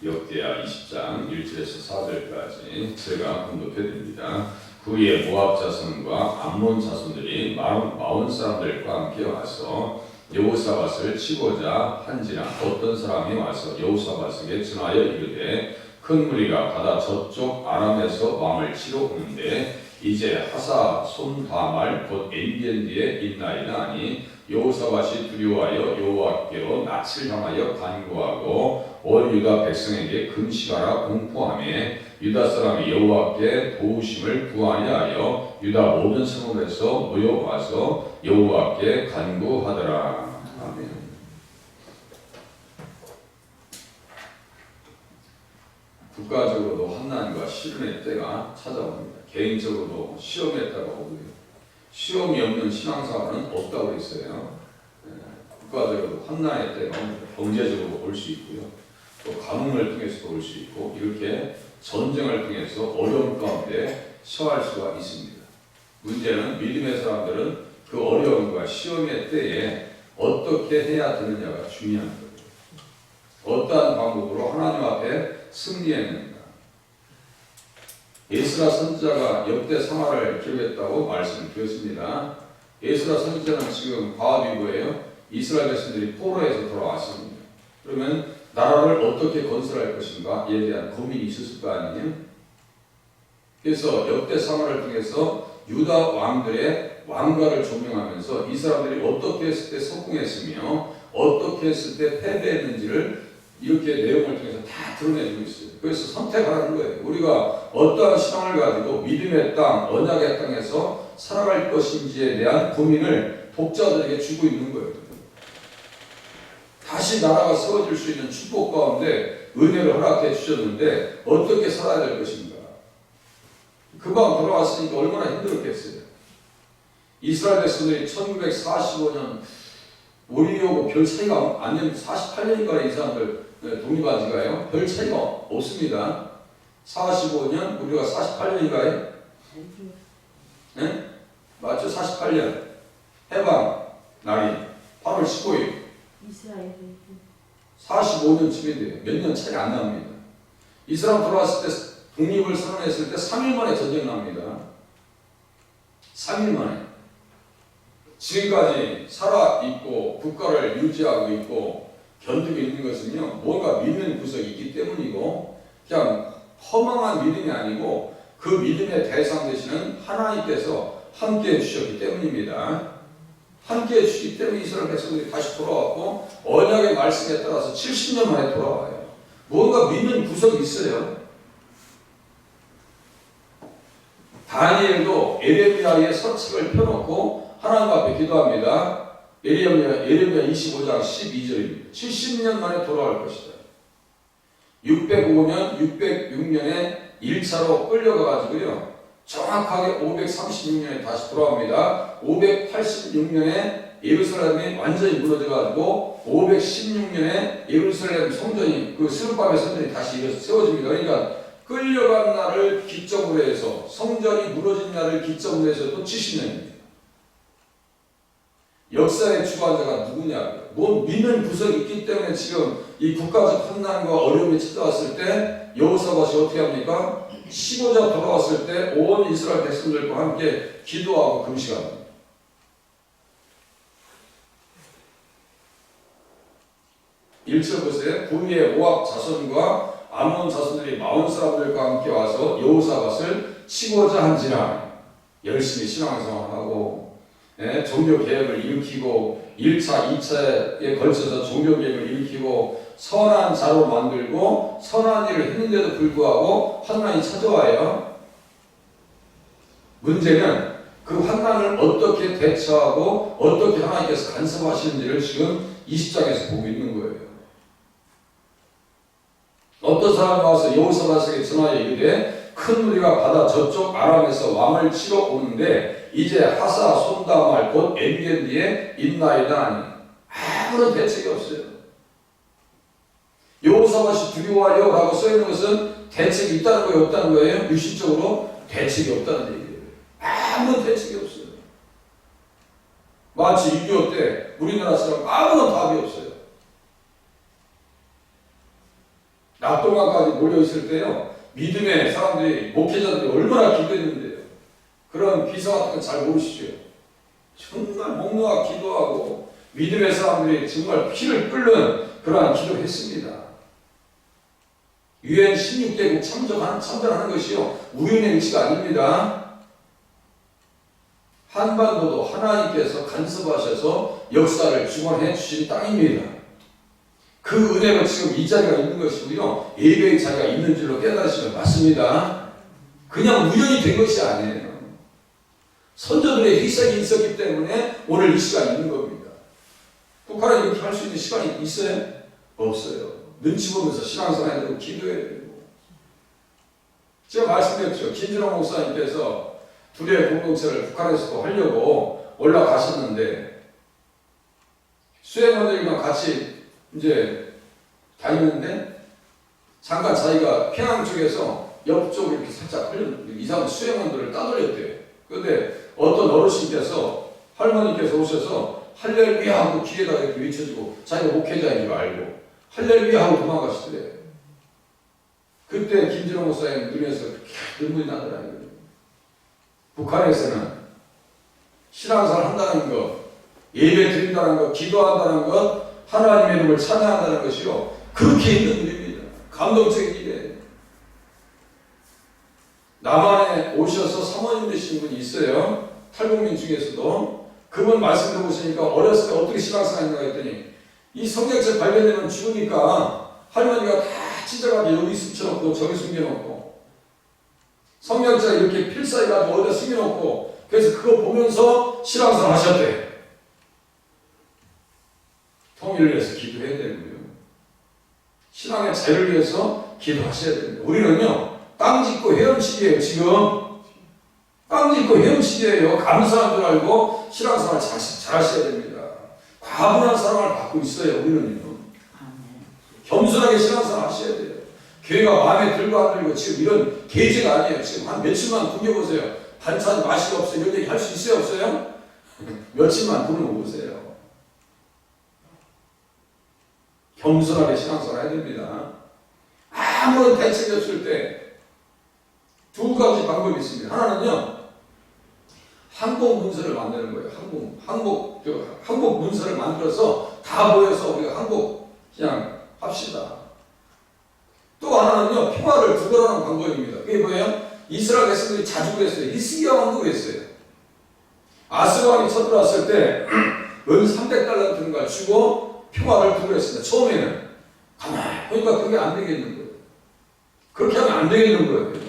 역대하 20장 1절에서 4절까지 제가 공독해드립니다. 그의 모압 자손과 암몬 자손들이 마온 사람들과 함께 와서 여호사밧을 치고자 한지라. 어떤 사람이 와서 여호사밧에게 전하여 이르되 큰 무리가 바다 저쪽 아람에서 왕을 치러 오는데 이제 하사 손다말 곧 엔겐디에 있나이다 하니 여호사밧이 두려워하여 여호와께로 낯을 향하여 간구하고 온 유다 백성에게 금식하라 공포하며 유다 사람이 여호와께 도우심을 구하려 하여 유다 모든 성읍에서 모여와서 여호와께 간구하더라. 아멘. 국가적으로도 환난과 시련의 때가 찾아옵니다. 개인적으로도 시험의 때가 오고요. 시험이 없는 신앙생활은 없다고 했어요. 국가적으로 환난의 때가 옵니다. 경제적으로 올 수 있고요. 또 가뭄을 통해서도 올 수 있고 이렇게 전쟁을 통해서 어려움 가운데 처할 수가 있습니다. 문제는 믿음의 사람들은 그 어려움과 시험의 때에 어떻게 해야 되느냐가 중요한 거예요. 어떠한 방법으로 하나님 앞에 승리했는가. 에스라 선지자가 역대 생활을 기록했다고 말씀드렸습니다. 에스라 선지자는 지금 과업이 뭐예요? 이스라엘 백성들이 포로에서 돌아왔습니다. 그러면 나라를 어떻게 건설할 것인가에 대한 고민이 있었을 거 아니에요? 그래서 역대 생활을 통해서 유다 왕들의 왕가를 조명하면서 이 사람들이 어떻게 했을 때 성공했으며 어떻게 했을 때 패배했는지를 이렇게 내용을 통해서 다 드러내주고 있어요. 그래서 선택하라는 거예요. 우리가 어떠한 신앙을 가지고 믿음의 땅, 언약의 땅에서 살아갈 것인지에 대한 고민을 독자들에게 주고 있는 거예요. 다시 나라가 세워질 수 있는 축복 가운데 은혜를 허락해 주셨는데 어떻게 살아야 될 것인가. 금방 돌아왔으니까 얼마나 힘들었겠어요. 이스라엘 백성들이 1945년 우리하고 별 차이가 안 되는 48년인가의 이 사람들 독립한 지가요. 별 차이가 없습니다. 45년, 우리가 48년인가요? 네? 맞죠? 48년. 해방 날이 8월 15일. 이스라엘 45년쯤이 돼요. 몇 년 차이 안 납니다. 이 사람 돌아왔을 때 독립을 선언했을 때 3일 만에 전쟁 납니다. 3일 만에. 지금까지 살아있고 국가를 유지하고 있고 견디고 있는 것은요, 뭔가 믿는 구석이 있기 때문이고, 그냥 허망한 믿음이 아니고 그 믿음의 대상 되시는 하나님께서 함께 해주셨기 때문입니다. 함께 해주시기 때문에 이스라엘 백성들이 다시 돌아왔고 언약의 말씀에 따라서 70년 만에 돌아와요. 뭔가 믿는 구석이 있어요. 다니엘도 에레미야의 서책을 펴놓고 하나님 앞에 기도합니다. 에레미야 25장 12절입니다. 70년 만에 돌아갈 것이다. 605년, 606년에 1차로 끌려가가지고요. 정확하게 536년에 다시 돌아옵니다. 586년에 예루살렘이 완전히 무너져가지고 516년에 예루살렘 성전이 그 스룹바벨 성전이 다시 세워집니다. 그러니까 끌려간 날을 기점으로 해서 성전이 무너진 날을 기점으로 해서 또 70년입니다. 역사의 주관자가 누구냐? 뭐 믿는 구석이 있기 때문에 지금 이 국가적 환난과 어려움이 찾아왔을 때 여호사밧이 어떻게 합니까? 치고자 돌아왔을 때 온 이스라엘 백성들과 함께 기도하고 금식합니다. 일절 보세요. 구위의 모압 자손과 암몬 자손들이 마온 사람들과 함께 와서 여호사밧을 치고자 한지라. 열심히 신앙생활하고 종교개혁을 일으키고 1차, 2차에 걸쳐서 종교개혁을 일으키고 선한 자로 만들고 선한 일을 했는데도 불구하고 환난이 찾아와요. 문제는 그 환난을 어떻게 대처하고 어떻게 하나님께서 간섭하시는지를 지금 20장에서 보고 있는 거예요. 어떤 사람이 와서 여호사밧에게 전하여 이르되 큰 무리가 바다 저쪽 아람에서 왕을 치러 오는데 이제 하사 손다말 곧 엔겐디에 있나이다 하니 아무런 대책이 없어요. 여호사밧이 두려워하여 라고 써있는 것은 대책이 있다는 거예요? 없다는 거예요? 유실적으로 대책이 없다는 얘기예요. 아무런 대책이 없어요. 마치 6.25 때 우리나라 사람 아무런 답이 없어요. 낮 동안까지 몰려있을 때요, 믿음의 사람들이, 목회자들이 얼마나 기도했는데요. 그런 기사 같은 건 잘 모르시죠? 정말 목놓아 기도하고 믿음의 사람들이 정말 피를 끓는 그러한 기도를 했습니다. UN 16개국 참전하는 것이요, 우연의 일치가 아닙니다. 한반도도 하나님께서 간섭하셔서 역사를 주관해 주신 땅입니다. 그 은혜가 지금 이 자리가 있는 것이고요, 예배의 자리가 있는 줄로 깨달으시면 맞습니다. 그냥 우연히 된 것이 아니에요. 선조들의 희생이 있었기 때문에 오늘 이 시간이 있는 겁니다. 북한은 이렇게 할 수 있는 시간이 있어요? 없어요. 눈치 보면서 신앙생활 해도 기도해야 되고. 제가 말씀드렸죠. 김준호 목사님께서 둘의 공동체를 북한에서도 하려고 올라가셨는데, 수행원들이랑 같이 이제 다니는데, 잠깐 자기가 평양 쪽에서 옆쪽으로 이렇게 살짝 이상한 수행원들을 따돌렸대요. 그런데 어떤 어르신께서, 할머니께서 오셔서 할렐루야 하고 귀에다 이렇게 외쳐주고, 자기가 목회자인 줄 알고 할렐루야 하고 도망가시더래요. 그때 김진호 목사님 눈에서 눈물이 나더라고요. 북한에서는 신앙생활 한다는 것, 예배 드린다는 것, 기도한다는 것, 하나님의 이름을 찬양한다는 것이요, 그렇게 있는 일입니다. 감동적인 일이에요. 남한에 오셔서 사모님 되신 분이 있어요. 탈북민 중에서도. 그분 말씀 들어보시니까 어렸을 때 어떻게 신앙생활 했냐고 했더니, 이 성경책 발견되면 죽으니까 할머니가 다 찢어가지고 여기 숨겨놓고 저기 숨겨놓고, 성경책 이렇게 필사해가지고 어디다 숨겨놓고, 그래서 그거 보면서 신앙생활 하셨대요. 통일을 위해서 기도해야 되고요, 신앙의 자유를 위해서 기도하셔야 됩니다. 우리는요, 땅 짓고 헤엄치기예요. 지금 땅 짓고 헤엄치기예요. 감사한 줄 알고 신앙생활 잘 하셔야 됩니다. 과분한 사랑을 받고 있어요. 우리는요, 겸손하게 신앙생활 하셔야 돼요. 교회가 마음에 들고 안 들고 지금 이런 계제가 아니에요. 지금 한 며칠만 굶겨보세요. 반찬 맛이 없어요. 이런 얘기 할 수 있어요? 없어요? 며칠만 굶어보세요. 겸손하게 신앙생활 해야 됩니다. 아무런 대책이 없을 때 두 가지 방법이 있습니다. 하나는요, 항복 문서를 만드는 거예요. 항복 문서를 만들어서 다 모여서 우리가 항복 그냥 합시다. 또 하나는요, 평화를 두고라는 방법입니다. 그게 뭐예요? 이스라엘 백성들이 자주 그랬어요. 히스기야 왕도 그랬어요. 아스로 왕이 쳐들어왔을 때 은 300달란트인가 주고 평화를 두고 했습니다. 처음에는 가만히 보니까 그게 안 되겠는 거예요. 그렇게 하면 안 되겠는 거예요.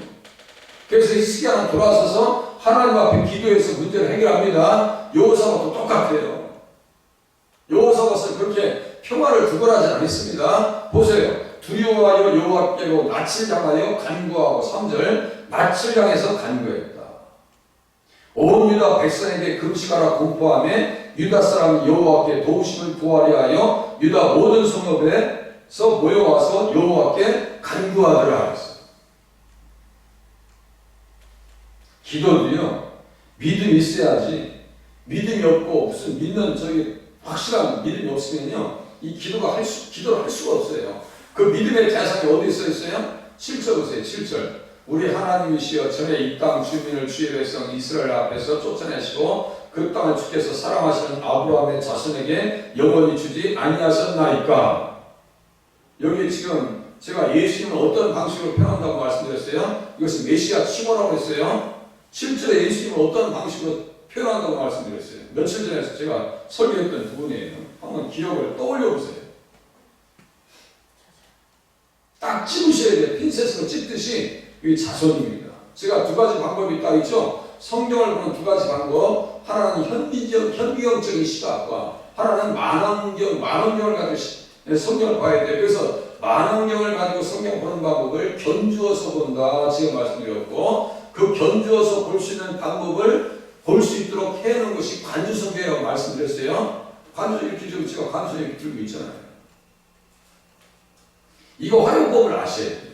그래서 히스기야는 돌아서서 하나님 앞에 기도해서 문제를 해결합니다. 여호사밧도 똑같아요. 여호사밧은 그렇게 평화를 두고하지 않습니다. 보세요. 두려워하여 여호와께로 낯을 향하여 간구하고 3절 낯을 향해서 간구했다. 온 유다 백성에게 금식하라 공포하며 유다 사람 여호와께 도우심을 구하려 하여 유다 모든 성읍에서 모여와서 여호와께 간구하더라 했어요. 기도도요, 믿음이 있어야지. 믿음이 없고 무슨 믿는 확실한 믿음이 없으면요, 이 기도를 할 수가 없어요. 그 믿음의 대상이 어디에 써 있어요? 7절 보세요. 7절. 우리 하나님이시여 전에 이 땅 주민을 주의 백성 이스라엘 앞에서 쫓아내시고 그 땅을 주께서 사랑하시는 아브라함의 자손에게 영원히 주지 아니하셨나이까. 여기 지금 제가 예수님을 어떤 방식으로 표현한다고 말씀드렸어요? 이것은 메시아 칭호라고 했어요. 7절에 예수님을 어떤 방식으로 표현한다고 말씀드렸어요. 며칠 전에 제가 설교했던 부분이에요. 한번 기억을 떠올려 보세요. 딱 찝으셔야 돼요. 핀셋으로 찝듯이 이게 자손입니다. 제가 두 가지 방법이 딱 있죠. 성경을 보는 두 가지 방법. 하나는 현미경적인 시각과 하나는 만원경을 가지고 성경을 봐야 돼요. 그래서 만원경을 가지고 성경 보는 방법을 견주어서 본다. 지금 말씀드렸고, 그 견주어서 볼 수 있는 방법을 볼 수 있도록 해놓은 것이 관주성경이라고 말씀드렸어요. 관주 이렇게 좀 제가 관주 이렇게 들고 있잖아요. 이거 활용법을 아셔야 돼요.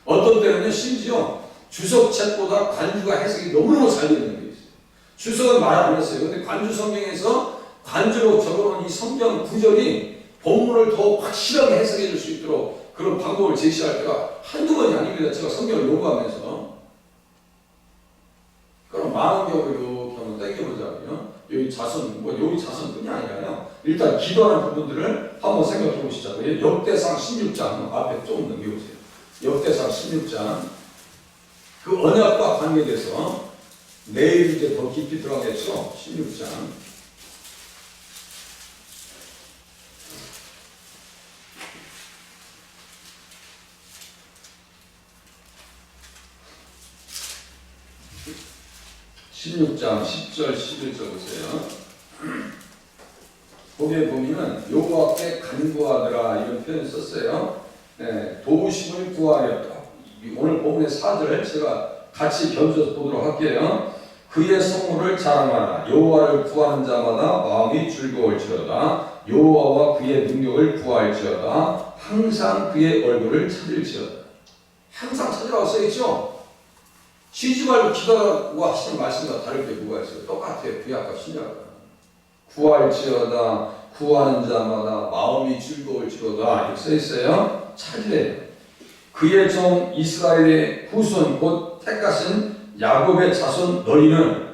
어떤 때는요, 심지어 주석책보다 관주가 해석이 너무너무 잘 되는 게 있어요. 주석은 말 안 했어요. 근데 관주 성경에서 관주로 적어놓은 이 성경 구절이 본문을 더 확실하게 해석해 줄 수 있도록 그런 방법을 제시할 때가 한두 번이 아닙니다. 제가 성경을 연구하면서. 그럼 많은 경우를 이렇게 한번 땡겨보자고요. 여기 자손, 여기 자손뿐이 아니라요. 일단 기도하는 부분들을 한번 생각해 보시자고요. 역대상 16장 앞에 좀 넘겨보세요. 역대상 16장 그 언약과 관계돼서 내일 이제 더 깊이 들어가겠죠. 16장 16장 10절 11절 보세요. 거기에 보면은 여호와께 간구하더라 이런 표현을 썼어요. 도우심을 구하렸다. 오늘 본문의 4절을 제가 같이 견주어서 보도록 할게요. 그의 성물을 자랑하라. 여호와를 구하는 자마다 마음이 즐거울지어다. 여호와와 그의 능력을 구할지어다. 항상 그의 얼굴을 찾을지어다. 항상 찾으라고 써있죠. 쉬지 말고 기도하라고 하시는 말씀과 다를 게 뭐가 있어요? 똑같아요. 구약과 신약과. 구할지어다. 구하는 자마다 마음이 즐거울지어다. 이렇게 써있어요. 찾으래요. 그의 종 이스라엘의 후손 곧 택하신 야곱의 자손 너희는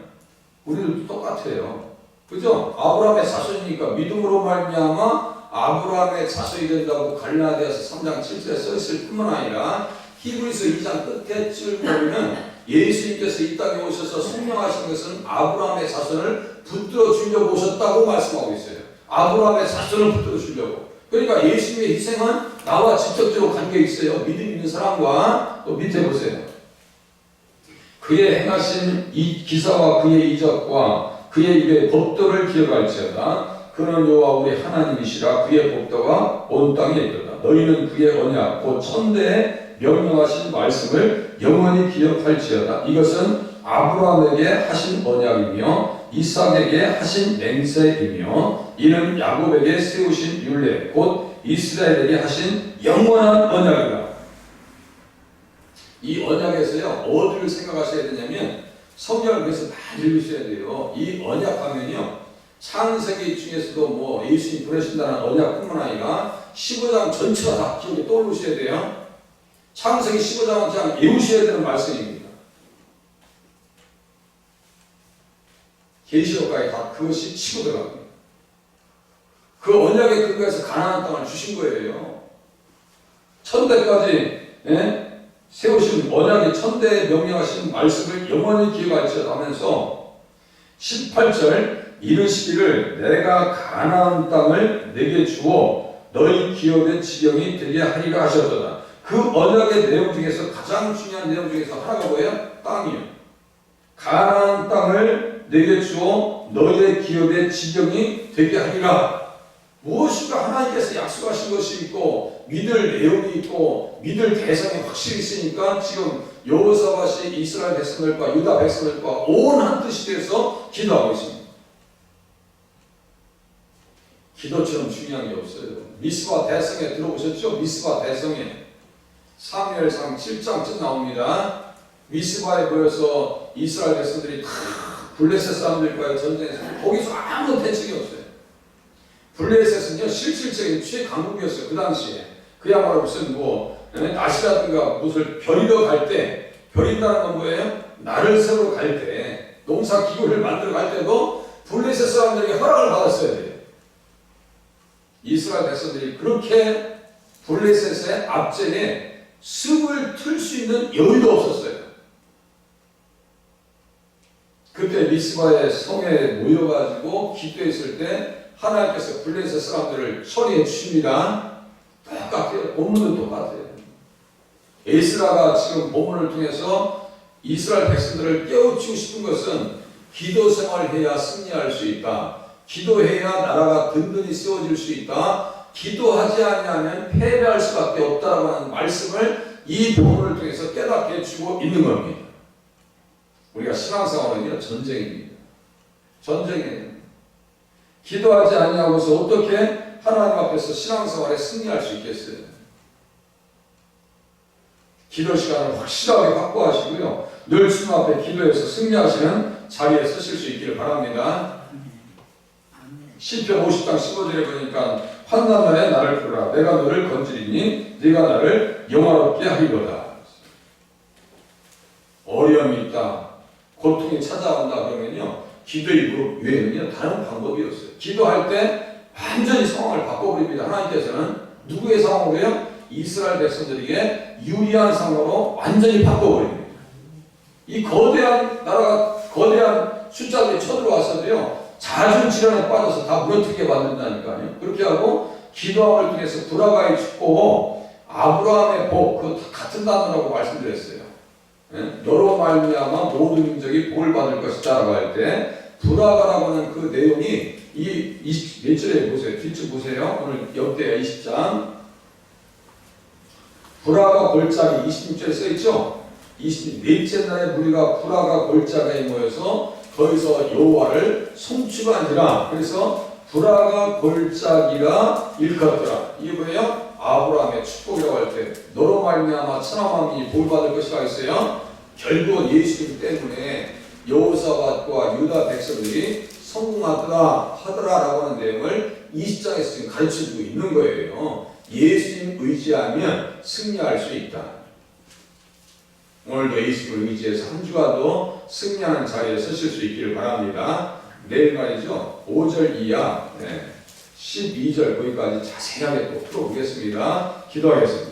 우리도 똑같아요. 그죠? 아브라함의 자손이니까 믿음으로 말미암아 아브라함의 자손이 된다고 갈라디아서 3장 7절에 써있을 뿐만 아니라 히브리서 2장 끝에 쭉 보면 예수님께서 이 땅에 오셔서 성령하신 것은 아브라함의 자손을 붙들어 주려고 오셨다고 말씀하고 있어요. 아브라함의 자손을 붙들어 주려고. 그러니까 예수님의 희생은 나와 직접적으로 관계 있어요. 믿음 있는 사람과. 또 밑에 보세요. 그의 행하신 이 기사와 그의 이적과 그의 입의 법도를 기억할지어다. 그는 여호와 우리 하나님이시라. 그의 법도가 온 땅에 있도다. 너희는 그의 언약 곧 천대에 명령하신 말씀을 영원히 기억할지어다. 이것은 아브라함에게 하신 언약이며 이삭에게 하신 맹세이며 이는 야곱에게 세우신 율례 곧 이스라엘에게 하신 영원한 언약이다. 이 언약에서요 어디를 생각하셔야 되냐면 성경을 그래서 많이 읽으셔야 돼요. 이 언약하면요 창세기 중에서도 예수님 보내신다는 언약뿐만 아니라 15장 전체가 다 기억에 떠오르셔야 돼요. 창세기 15장은 그냥 외우셔야 되는 말씀입니다. 계시록까지 다 그것이 치고 들어갑니다. 그 언약의 근거에서 가나안 땅을 주신 거예요. 천대까지 세우신 언약의 천대에 명령하신 말씀을 영원히 기억할지어다 하면서 18절 이르시기를 내가 가나안 땅을 내게 주어 너희 기업의 지경이 되게 하리라 하셨도다. 그 언약의 내용 중에서 가장 중요한 내용 중에서 하나가 뭐예요? 땅이요. 가나안 땅을 내게 주어 너희의 기업의 지경이 되게 하리라. 무엇인가 하나님께서 약속하신 것이 있고 믿을 내용이 있고 믿을 대상이 확실히 있으니까 지금 여호사밧이 이스라엘 백성들과 유다 백성들과 온 한 뜻이 돼서 기도하고 있습니다. 기도처럼 중요한 게 없어요. 미스바 대성에 들어보셨죠? 미스바 대성에 사무엘상 7장쯤 나옵니다. 미스바에 모여서 이스라엘 백성들이 다 블레셋 사람들과의 전쟁에서 거기서 아무런 대책이 없어요. 블레셋은요 실질적인 최강국이었어요. 그 당시에 그야말로 무슨 낫이라든가 무슨 벼리러 갈 때 벼린다는 건 뭐예요? 나를 세우러 갈 때 농사 기구를 만들어 갈 때도 블레셋 사람들에게 허락을 받았어야 돼요. 이스라엘 백성들이 그렇게 블레셋의 압제에 습을 틀 수 있는 여유도 없었어요. 그때 미스바의 성에 모여가지고 기도했을 때 하나님께서 블레셋 사람들을 처리해 주십니다. 똑같아요. 본문은 똑같아요. 에스라가 지금 본문을 통해서 이스라엘 백성들을 깨우치고 싶은 것은 기도 생활해야 승리할 수 있다. 기도해야 나라가 든든히 세워질 수 있다. 기도하지 않으면 패배할 수밖에 없다라고 하는 말씀을 이 본문을 통해서 깨닫게 해주고 있는 겁니다. 우리가 신앙생활은요 전쟁입니다. 전쟁이에요. 기도하지 아니하고서 어떻게 하나님 앞에서 신앙생활에 승리할 수 있겠어요? 기도 시간을 확실하게 확보하시고요. 늘 주님 앞에 기도해서 승리하시는 자리에 서실 수 있기를 바랍니다. 시편 50장 15절에 보니까 환난 날에 나를 부르라 내가 너를 건지리니 네가 나를 영화롭게 하리로다. 어려움이 있다, 고통이 찾아온다 그러면요 기도의 무릎 외에는요 다른 방법이 없어요. 기도할 때 완전히 상황을 바꿔버립니다. 하나님께서는 누구의 상황으로요? 이스라엘 백성들에게 유리한 상황으로 완전히 바꿔버립니다. 이 거대한 나라가 거대한 숫자들이 쳐들어왔어도요 자중질환에 빠져서 다 무너뜨리게 만든다니까요. 그렇게 하고 기도함을 통해서 브라가의 축복, 아브라함의 복, 그 같은 단어라고 말씀드렸어요. 너로 말미암아 모든 민족이 복을 받을 것이다라고 할 때 브라가라고 하는 그 내용이 몇 절에 보세요. 뒷줄 보세요. 오늘 역대하 20장 브라가 골짜기 26절에 써있죠. 24째 날에 무리가 브라가 골짜기에 모여서 거기서 여호와를 송축하니라. 그래서 브라가 골짜기가 일컫더라. 이게 뭐예요? 아브라함의 축복이라고 할 때 너로 말미암아 천하 만민이 복 받을 것이라 했어요. 결국은 예수님 때문에 여호사밧과 유다 백성들이 성공하더라라고 하는 내용을 20장에서 지금 가르쳐주고 있는 거예요. 예수님 의지하면 승리할 수 있다. 오늘도 예수님을 의지해서 한 주간도 승리하는 자리에 서실 수 있기를 바랍니다. 내일 말이죠. 5절 이하 12절 거기까지 자세하게 또 풀어보겠습니다. 기도하겠습니다.